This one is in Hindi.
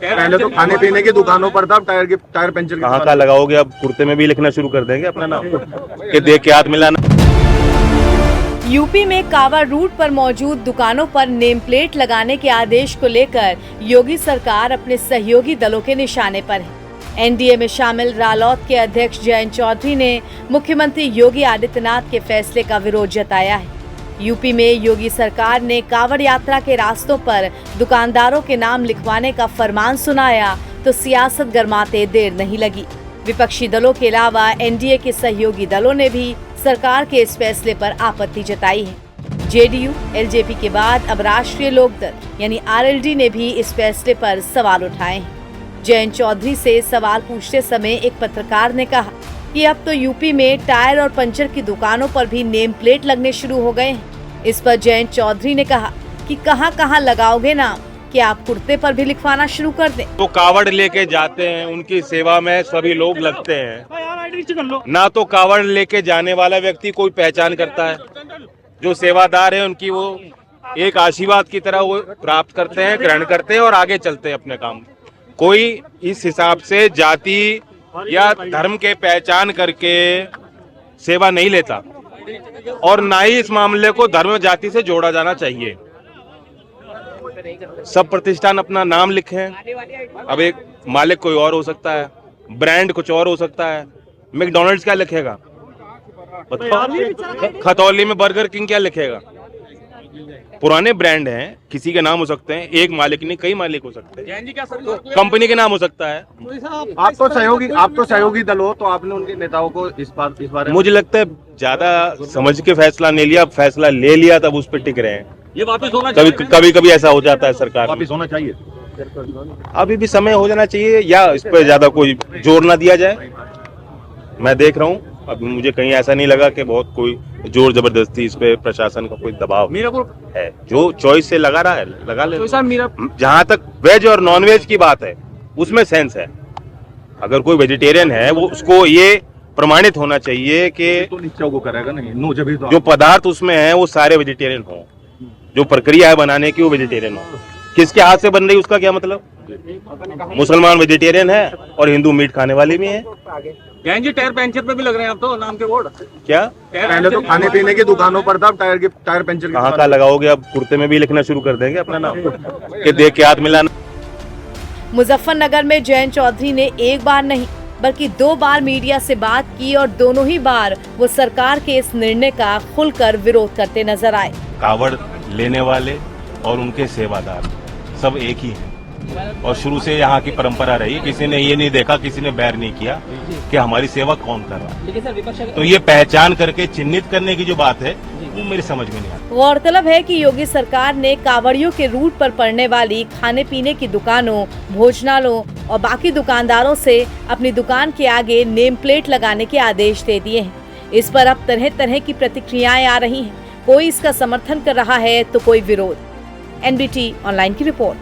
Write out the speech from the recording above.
पहले तो खाने पीने की दुकानों पर था, टायर पंचर कहाँ कहाँ लगाओगे? अब कुर्ते में भी लिखना शुरू कर देंगे अपना नाम कि देख के हाथ मिलाना। यूपी में कांवड़ रूट पर मौजूद दुकानों पर नेम प्लेट लगाने के आदेश को लेकर योगी सरकार अपने सहयोगी दलों के निशाने पर है। एनडीए में शामिल रालोद के अध्यक्ष जयंत चौधरी ने मुख्यमंत्री योगी आदित्यनाथ के फैसले का विरोध जताया है। यूपी में योगी सरकार ने कांवड़ यात्रा के रास्तों पर दुकानदारों के नाम लिखवाने का फरमान सुनाया तो सियासत गरमाते देर नहीं लगी। विपक्षी दलों के अलावा एनडीए के सहयोगी दलों ने भी सरकार के इस फैसले पर आपत्ति जताई है। जेडीयू, एलजेपी के बाद अब राष्ट्रीय लोकदल यानी आरएलडी ने भी इस फैसले पर सवाल उठाए हैं। जयंत चौधरी से सवाल पूछते समय एक पत्रकार ने कहा कि अब तो यूपी में टायर और पंचर की दुकानों पर भी नेम प्लेट लगने शुरू हो गए हैं। इस पर जयंत चौधरी ने कहा कि कहां-कहां लगाओगे नाम, कि आप कुर्ते पर भी लिखवाना शुरू कर दें। तो कावड़ लेके जाते हैं, उनकी सेवा में सभी लोग लगते हैं। ना तो कावड़ लेके जाने वाला व्यक्ति कोई पहचान करता है, जो सेवादार है उनकी वो एक आशीर्वाद की तरह वो प्राप्त करते हैं, ग्रहण करते हैं और आगे चलते हैं अपने काम। कोई इस हिसाब से जाति या धर्म के पहचान करके सेवा नहीं लेता और ना ही इस मामले को धर्म जाति से जोड़ा जाना चाहिए। सब प्रतिष्ठान अपना नाम लिखे। अब एक मालिक कोई और हो सकता है, ब्रांड कुछ और हो सकता है। मैकडॉनल्ड्स क्या लिखेगा? खतौली में बर्गर किंग क्या लिखेगा? पुराने ब्रांड हैं, किसी के नाम हो सकते हैं, एक मालिक नहीं कई मालिक हो सकते हैं, कंपनी के नाम हो सकता है। आप तो सहयोगी दल हो, तो आपने उनके नेताओं को इस बारे में मुझे लगता है ज्यादा समझ के फैसला नहीं लिया, फैसला ले लिया तब उस पर टिक रहे हैं। ये वापस होना चाहिए। कभी ऐसा हो जाता है सरकार वापस होना चाहिए। अभी भी समय हो जाना चाहिए या इस पर ज्यादा कोई जोर ना दिया जाए। मैं देख रहा हूँ अभी मुझे कहीं ऐसा नहीं लगा कि बहुत कोई जोर जबरदस्ती इस पे प्रशासन का कोई दबाव है। जो चॉइस से लगा रहा है लगा ले। जहाँ तक वेज और नॉन वेज की बात है उसमें सेंस है। अगर कोई वेजिटेरियन है वो उसको ये प्रमाणित होना चाहिए कि तो निश्चय को करेगा नहीं, जो पदार्थ उसमें है वो सारे वेजिटेरियन हो, जो प्रक्रिया है बनाने की वो वेजिटेरियन हो। किसके हाथ से बन रही उसका क्या मतलब? मुसलमान वेजिटेरियन है और हिंदू मीट खाने वाले भी हैं। जी टायर पंचर पे भी लग रहे हैं आप तो नाम के बोर्ड। क्या पहले तो खाने पीने की दुकानों पर था, टायर पंचर कहाँ लगाओगे? अब कुर्ते में भी लिखना शुरू कर देंगे अपना नाम कि देख के हाथ मिलाना। मुजफ्फरनगर में जयंत चौधरी ने एक बार नहीं बल्कि 2 बार मीडिया से बात की और दोनों ही बार वो सरकार के इस निर्णय का खुलकर विरोध करते नजर आए। कावड़ लेने वाले और उनके सेवादार सब एक ही हैं और शुरू से यहाँ की परंपरा रही। किसी ने ये नहीं देखा, किसी ने बैर नहीं किया कि हमारी सेवा कौन कर रहा है। तो ये पहचान करके चिन्हित करने की जो बात है वो मेरी समझ में नहीं आती। गौरतलब है कि योगी सरकार ने कांवड़ियों के रूट पर पड़ने वाली खाने पीने की दुकानों, भोजनालयों और बाकी दुकानदारों से अपनी दुकान के आगे नेम प्लेट लगाने के आदेश दे दिए हैं। इस पर अब तरह तरह की प्रतिक्रियाएं आ रही हैं। कोई इसका समर्थन कर रहा है तो कोई विरोध। एनबीटी ऑनलाइन की रिपोर्ट।